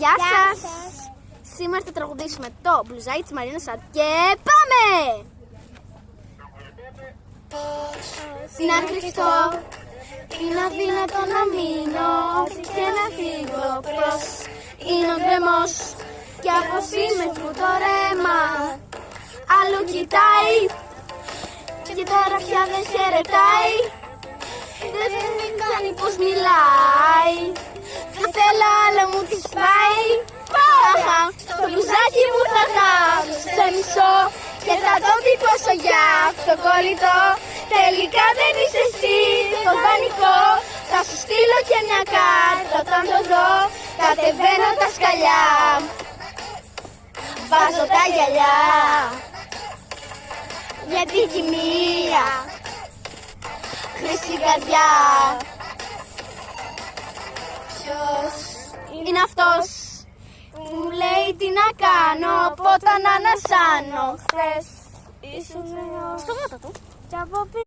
Γεια σας! Σήμερα θα τραγουδήσουμε το μπλουζάκι της Μαρίνα Σαντ και πάμε! Να κρυφτώ, είναι αδύνατο να μείνω και να φύγω προς είναι ο γκρεμός και όπως είμαι το ρέμα αλλού κοιτάει και τώρα πια δεν χαιρετάει, δεν κάνει πως μιλάει, δεν θέλω άλλο μου τη σπάει. Πάχα, στο μπλουζάκι μου θα χάσω σε μισό και θα το τυπώσω για αυτό κολλητό. Τελικά δεν είσαι εσύ το δανεικό, θα σου στείλω και μια κάρτα όταν το δω. Κατεβαίνω τα σκαλιά, βάζω τα γυαλιά για την κοιμία, χρυσή καρδιά. Ποιος είναι αυτός που μου λέει τι να κάνω, πότε να ανασάνω? Χθες ήσουν στο γότα του.